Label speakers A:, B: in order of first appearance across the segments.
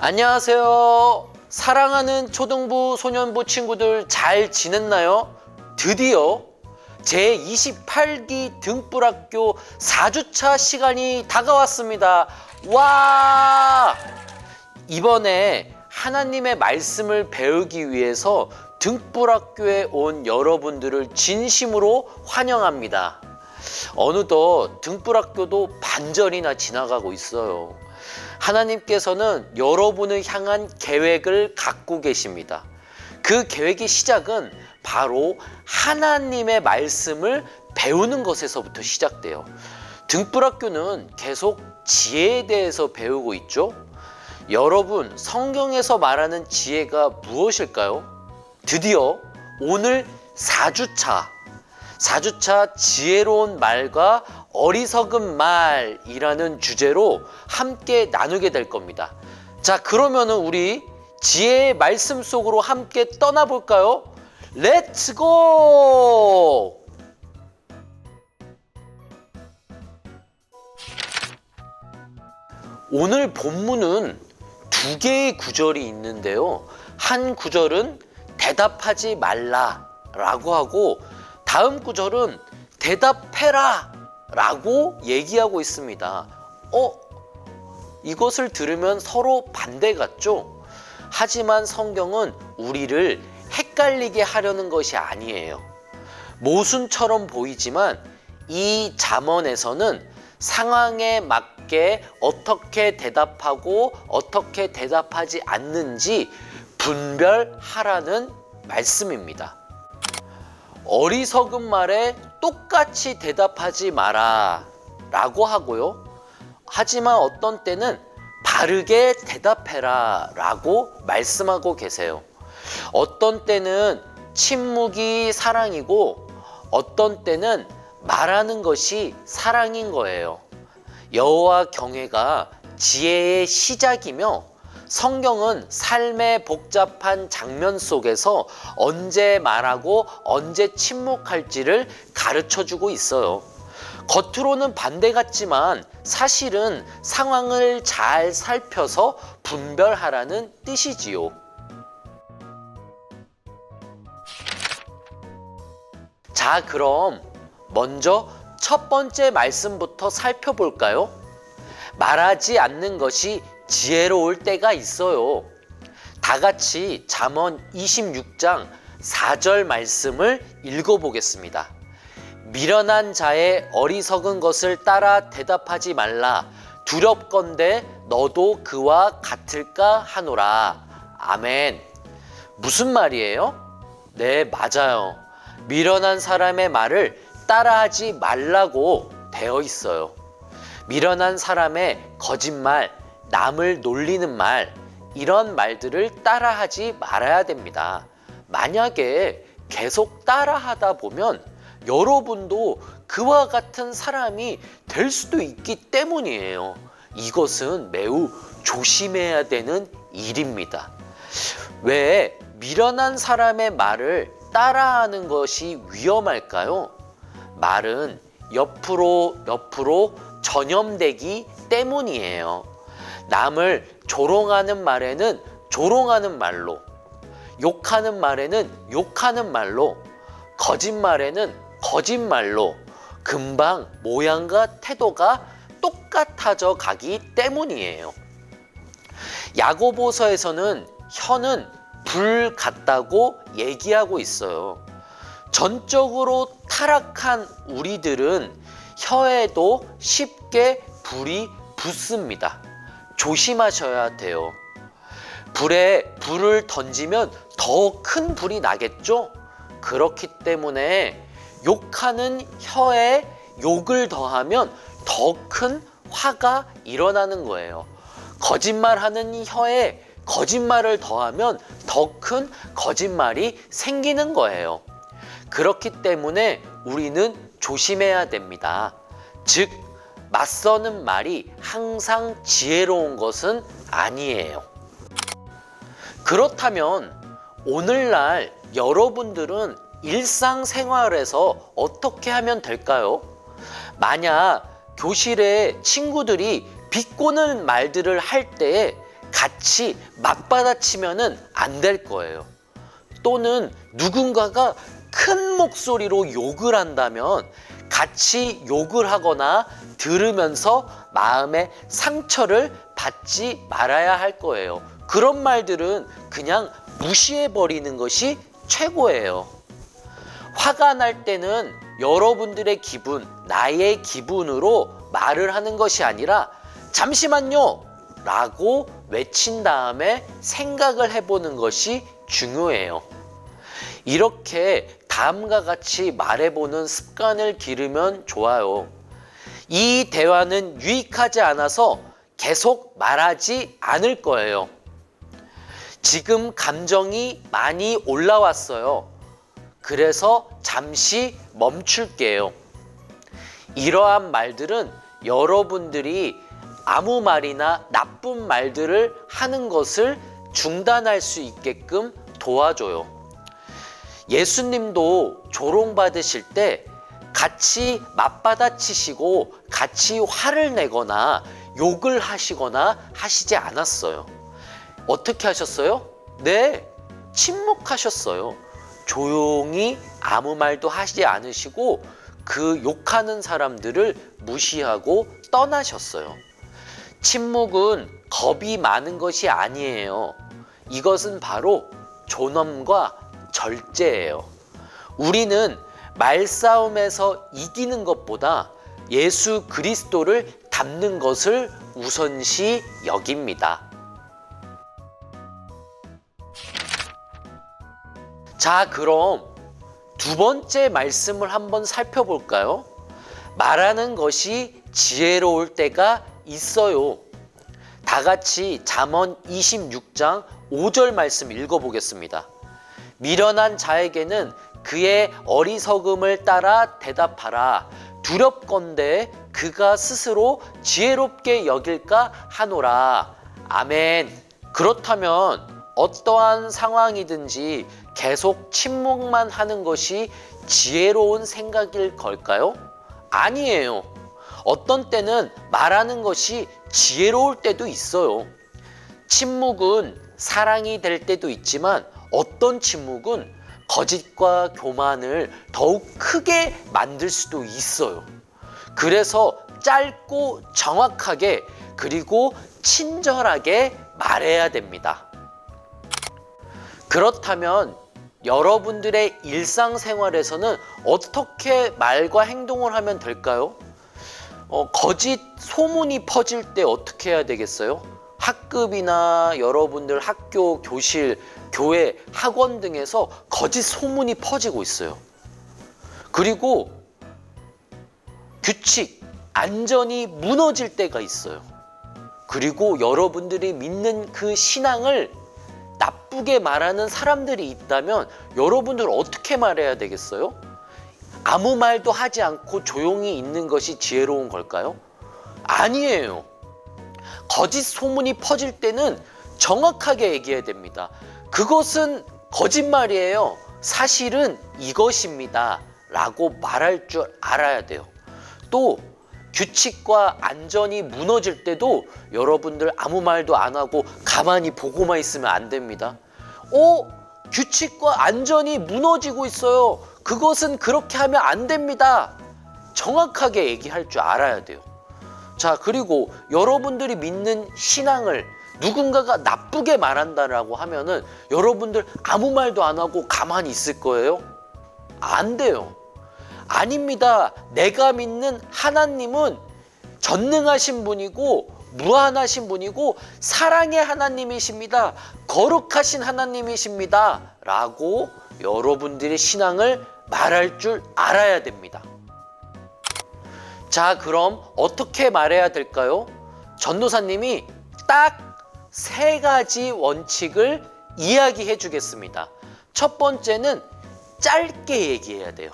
A: 안녕하세요. 사랑하는 초등부, 소년부 친구들 잘 지냈나요? 드디어 제28기 등불학교 4주차 시간이 다가왔습니다. 와! 이번에 하나님의 말씀을 배우기 위해서 등불학교에 온 여러분들을 진심으로 환영합니다. 어느덧 등불학교도 반절이나 지나가고 있어요. 하나님께서는 여러분을 향한 계획을 갖고 계십니다. 그 계획의 시작은 바로 하나님의 말씀을 배우는 것에서부터 시작돼요. 등불학교는 계속 지혜에 대해서 배우고 있죠. 여러분, 성경에서 말하는 지혜가 무엇일까요? 드디어 오늘 4주차 지혜로운 말과 어리석은 말이라는 주제로 함께 나누게 될 겁니다. 자, 그러면은 우리 지혜의 말씀 속으로 함께 떠나볼까요? 렛츠 고! 오늘 본문은 두 개의 구절이 있는데요. 한 구절은 대답하지 말라라고 하고 다음 구절은 대답해라 라고 얘기하고 있습니다. 이것을 들으면 서로 반대 같죠? 하지만 성경은 우리를 헷갈리게 하려는 것이 아니에요. 모순처럼 보이지만 이 잠언에서는 상황에 맞게 어떻게 대답하고 어떻게 대답하지 않는지 분별하라는 말씀입니다. 어리석은 말에 똑같이 대답하지 마라 라고 하고요. 하지만 어떤 때는 바르게 대답해라 라고 말씀하고 계세요. 어떤 때는 침묵이 사랑이고 어떤 때는 말하는 것이 사랑인 거예요. 여호와 경외가 지혜의 시작이며 성경은 삶의 복잡한 장면 속에서 언제 말하고 언제 침묵할지를 가르쳐주고 있어요. 겉으로는 반대 같지만 사실은 상황을 잘 살펴서 분별하라는 뜻이지요. 자, 그럼 먼저 첫 번째 말씀부터 살펴볼까요? 말하지 않는 것이 지혜로울 때가 있어요. 다 같이 잠언 26장 4절 말씀을 읽어보겠습니다. 미련한 자의 어리석은 것을 따라 대답하지 말라. 두렵건대 너도 그와 같을까 하노라. 아멘. 무슨 말이에요? 네, 맞아요. 미련한 사람의 말을 따라하지 말라고 되어 있어요. 미련한 사람의 거짓말, 남을 놀리는 말, 이런 말들을 따라하지 말아야 됩니다. 만약에 계속 따라하다 보면 여러분도 그와 같은 사람이 될 수도 있기 때문이에요. 이것은 매우 조심해야 되는 일입니다. 왜 미련한 사람의 말을 따라하는 것이 위험할까요? 말은 옆으로 전염되기 때문이에요. 남을 조롱하는 말에는 조롱하는 말로, 욕하는 말에는 욕하는 말로, 거짓말에는 거짓말로 금방 모양과 태도가 똑같아져 가기 때문이에요. 야고보서에서는 혀는 불 같다고 얘기하고 있어요. 전적으로 타락한 우리들은 혀에도 쉽게 불이 붙습니다. 조심하셔야 돼요. 불에 불을 던지면 더 큰 불이 나겠죠? 그렇기 때문에 욕하는 혀에 욕을 더하면 더 큰 화가 일어나는 거예요. 거짓말하는 혀에 거짓말을 더하면 더 큰 거짓말이 생기는 거예요. 그렇기 때문에 우리는 조심해야 됩니다. 즉, 맞서는 말이 항상 지혜로운 것은 아니에요. 그렇다면 오늘날 여러분들은 일상생활에서 어떻게 하면 될까요? 만약 교실에 친구들이 비꼬는 말들을 할 때 같이 맞받아치면은 안 될 거예요. 또는 누군가가 큰 목소리로 욕을 한다면 같이 욕을 하거나 들으면서 마음의 상처를 받지 말아야 할 거예요. 그런 말들은 그냥 무시해버리는 것이 최고예요. 화가 날 때는 여러분들의 기분, 나의 기분으로 말을 하는 것이 아니라 잠시만요! 라고 외친 다음에 생각을 해보는 것이 중요해요. 이렇게 다음과 같이 말해보는 습관을 기르면 좋아요. 이 대화는 유익하지 않아서 계속 말하지 않을 거예요. 지금 감정이 많이 올라왔어요. 그래서 잠시 멈출게요. 이러한 말들은 여러분들이 아무 말이나 나쁜 말들을 하는 것을 중단할 수 있게끔 도와줘요. 예수님도 조롱받으실 때 같이 맞받아치시고 같이 화를 내거나 욕을 하시거나 하시지 않았어요. 어떻게 하셨어요? 네, 침묵하셨어요. 조용히 아무 말도 하시지 않으시고 그 욕하는 사람들을 무시하고 떠나셨어요. 침묵은 겁이 많은 것이 아니에요. 이것은 바로 존엄과 절제예요. 우리는 말싸움에서 이기는 것보다 예수 그리스도를 닮는 것을 우선시 여깁니다. 자, 그럼 두 번째 말씀을 한번 살펴볼까요? 말하는 것이 지혜로울 때가 있어요. 다 같이 잠언 26장 5절 말씀 읽어보겠습니다. 미련한 자에게는 그의 어리석음을 따라 대답하라. 두렵건대 그가 스스로 지혜롭게 여길까 하노라. 아멘. 그렇다면 어떠한 상황이든지 계속 침묵만 하는 것이 지혜로운 생각일 걸까요? 아니에요. 어떤 때는 말하는 것이 지혜로울 때도 있어요. 침묵은 사랑이 될 때도 있지만 어떤 침묵은 거짓과 교만을 더욱 크게 만들 수도 있어요. 그래서 짧고 정확하게 그리고 친절하게 말해야 됩니다. 그렇다면 여러분들의 일상생활에서는 어떻게 말과 행동을 하면 될까요? 거짓 소문이 퍼질 때 어떻게 해야 되겠어요? 학급이나 여러분들 학교, 교실, 교회, 학원 등에서 거짓 소문이 퍼지고 있어요. 그리고 규칙, 안전이 무너질 때가 있어요. 그리고 여러분들이 믿는 그 신앙을 나쁘게 말하는 사람들이 있다면 여러분들 어떻게 말해야 되겠어요? 아무 말도 하지 않고 조용히 있는 것이 지혜로운 걸까요? 아니에요. 거짓 소문이 퍼질 때는 정확하게 얘기해야 됩니다. 그것은 거짓말이에요. 사실은 이것입니다. 라고 말할 줄 알아야 돼요. 또 규칙과 안전이 무너질 때도 여러분들 아무 말도 안 하고 가만히 보고만 있으면 안 됩니다. 규칙과 안전이 무너지고 있어요. 그것은 그렇게 하면 안 됩니다. 정확하게 얘기할 줄 알아야 돼요. 자, 그리고 여러분들이 믿는 신앙을 누군가가 나쁘게 말한다라고 하면은 여러분들 아무 말도 안 하고 가만히 있을 거예요? 안 돼요. 아닙니다. 내가 믿는 하나님은 전능하신 분이고 무한하신 분이고 사랑의 하나님이십니다. 거룩하신 하나님이십니다. 라고 여러분들의 신앙을 말할 줄 알아야 됩니다. 자, 그럼 어떻게 말해야 될까요? 전도사님이 딱 3가지 원칙을 이야기해 주겠습니다. 첫 번째는 짧게 얘기해야 돼요.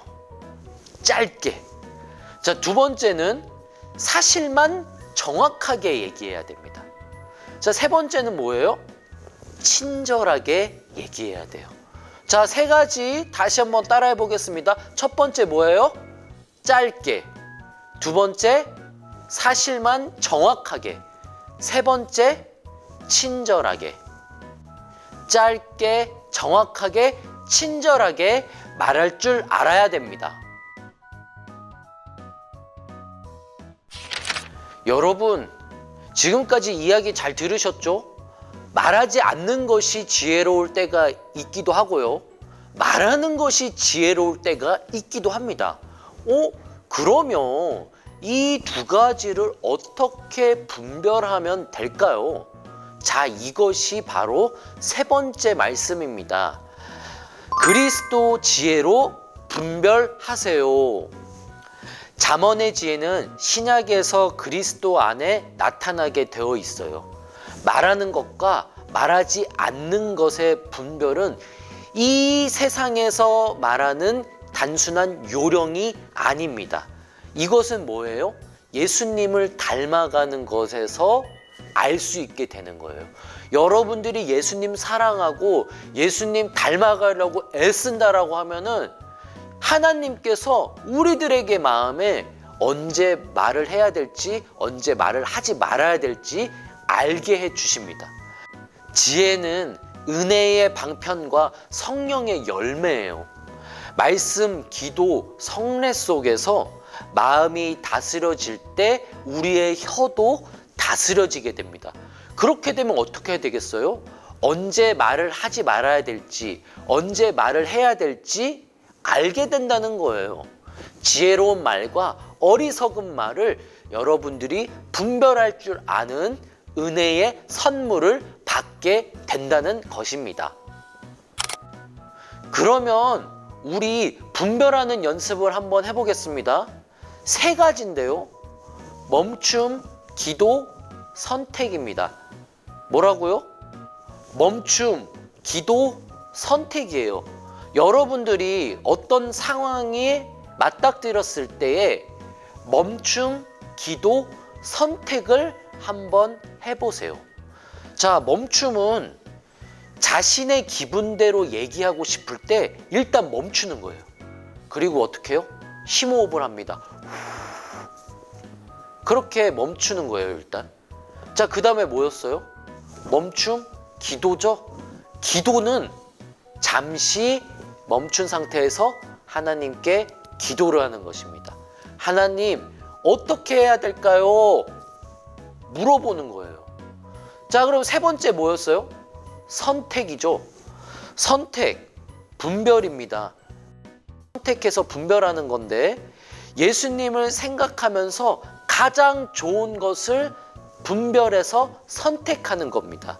A: 짧게. 자, 두 번째는 사실만 정확하게 얘기해야 됩니다. 자, 세 번째는 뭐예요? 친절하게 얘기해야 돼요. 자, 3가지 다시 한번 따라해 보겠습니다. 첫 번째 뭐예요? 짧게. 두 번째, 사실만 정확하게. 세 번째, 친절하게, 짧게, 정확하게, 친절하게 말할 줄 알아야 됩니다. 여러분, 지금까지 이야기 잘 들으셨죠? 말하지 않는 것이 지혜로울 때가 있기도 하고요. 말하는 것이 지혜로울 때가 있기도 합니다. 그러면 이 두 가지를 어떻게 분별하면 될까요? 자, 이것이 바로 세 번째 말씀입니다. 그리스도 지혜로 분별하세요. 잠언의 지혜는 신약에서 그리스도 안에 나타나게 되어 있어요. 말하는 것과 말하지 않는 것의 분별은 이 세상에서 말하는 단순한 요령이 아닙니다. 이것은 뭐예요? 예수님을 닮아가는 것에서 알 수 있게 되는 거예요. 여러분들이 예수님 사랑하고 예수님 닮아가려고 애쓴다라고 하면은 하나님께서 우리들에게 마음에 언제 말을 해야 될지, 언제 말을 하지 말아야 될지 알게 해 주십니다. 지혜는 은혜의 방편과 성령의 열매예요. 말씀, 기도, 성례 속에서 마음이 다스려질 때 우리의 혀도 다스려지게 됩니다. 그렇게 되면 어떻게 해야 되겠어요? 언제 말을 하지 말아야 될지, 언제 말을 해야 될지 알게 된다는 거예요. 지혜로운 말과 어리석은 말을 여러분들이 분별할 줄 아는 은혜의 선물을 받게 된다는 것입니다. 그러면 우리 분별하는 연습을 한번 해보겠습니다. 세 가지인데요. 멈춤, 기도, 선택입니다. 뭐라고요? 멈춤, 기도, 선택이에요. 여러분들이 어떤 상황에 맞닥뜨렸을 때에 멈춤, 기도, 선택을 한번 해보세요. 자, 멈춤은 자신의 기분대로 얘기하고 싶을 때 일단 멈추는 거예요. 그리고 어떻게 해요? 심호흡을 합니다. 그렇게 멈추는 거예요, 일단. 자, 그 다음에 뭐였어요? 멈춤, 기도죠? 기도는 잠시 멈춘 상태에서 하나님께 기도를 하는 것입니다. 하나님, 어떻게 해야 될까요? 물어보는 거예요. 자, 그럼 세 번째 뭐였어요? 선택이죠. 선택, 분별입니다. 선택해서 분별하는 건데 예수님을 생각하면서 가장 좋은 것을 분별해서 선택하는 겁니다.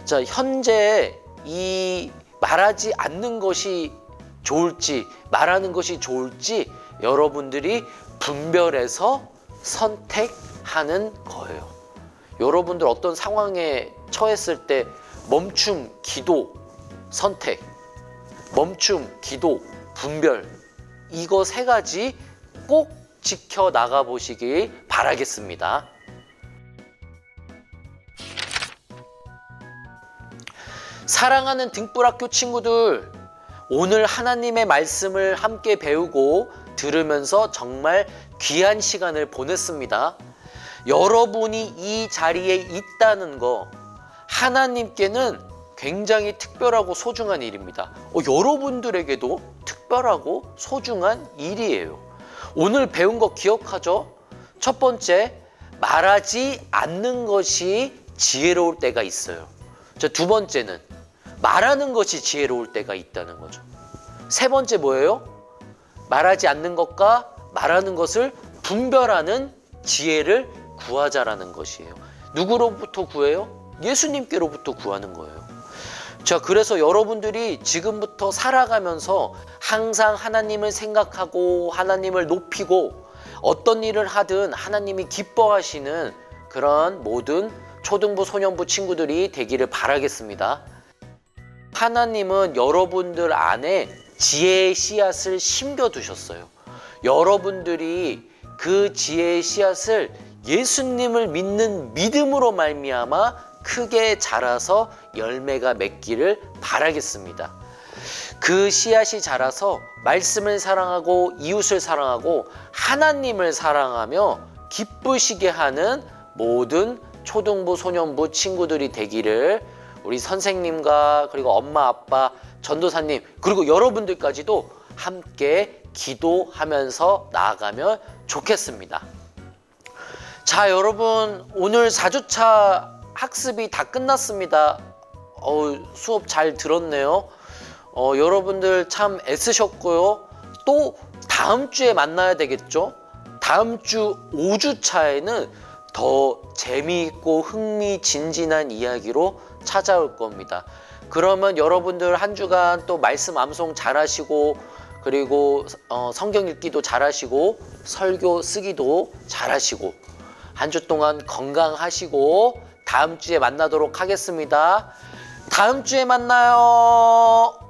A: 자, 현재 이 말하지 않는 것이 좋을지 말하는 것이 좋을지 여러분들이 분별해서 선택하는 거예요. 여러분들 어떤 상황에 처했을 때 멈춤, 기도, 선택, 멈춤, 기도, 분별, 이거 세 가지 꼭 지켜 나가 보시길 바라겠습니다. 사랑하는 등불학교 친구들, 오늘 하나님의 말씀을 함께 배우고 들으면서 정말 귀한 시간을 보냈습니다. 여러분이 이 자리에 있다는 거 하나님께는 굉장히 특별하고 소중한 일입니다. 여러분들에게도 특별하고 소중한 일이에요. 오늘 배운 거 기억하죠? 첫 번째, 말하지 않는 것이 지혜로울 때가 있어요. 자, 두 번째는 말하는 것이 지혜로울 때가 있다는 거죠. 세 번째 뭐예요? 말하지 않는 것과 말하는 것을 분별하는 지혜를 구하자라는 것이에요. 누구로부터 구해요? 예수님께로부터 구하는 거예요. 자, 그래서 여러분들이 지금부터 살아가면서 항상 하나님을 생각하고 하나님을 높이고 어떤 일을 하든 하나님이 기뻐하시는 그런 모든 초등부, 소년부 친구들이 되기를 바라겠습니다. 하나님은 여러분들 안에 지혜의 씨앗을 심겨두셨어요. 여러분들이 그 지혜의 씨앗을 예수님을 믿는 믿음으로 말미암아 크게 자라서 열매가 맺기를 바라겠습니다. 그 씨앗이 자라서 말씀을 사랑하고 이웃을 사랑하고 하나님을 사랑하며 기쁘시게 하는 모든 초등부, 소년부 친구들이 되기를 우리 선생님과 그리고 엄마, 아빠, 전도사님 그리고 여러분들까지도 함께 기도하면서 나아가면 좋겠습니다. 자, 여러분 오늘 4주차 학습이 다 끝났습니다. 수업 잘 들었네요. 여러분들 참 애쓰셨고요. 또 다음 주에 만나야 되겠죠? 다음 주 5주차에는 더 재미있고 흥미진진한 이야기로 찾아올 겁니다. 그러면 여러분들 한 주간 또 말씀 암송 잘하시고 그리고 성경 읽기도 잘하시고 설교 쓰기도 잘하시고 한 주 동안 건강하시고 다음 주에 만나도록 하겠습니다. 다음 주에 만나요.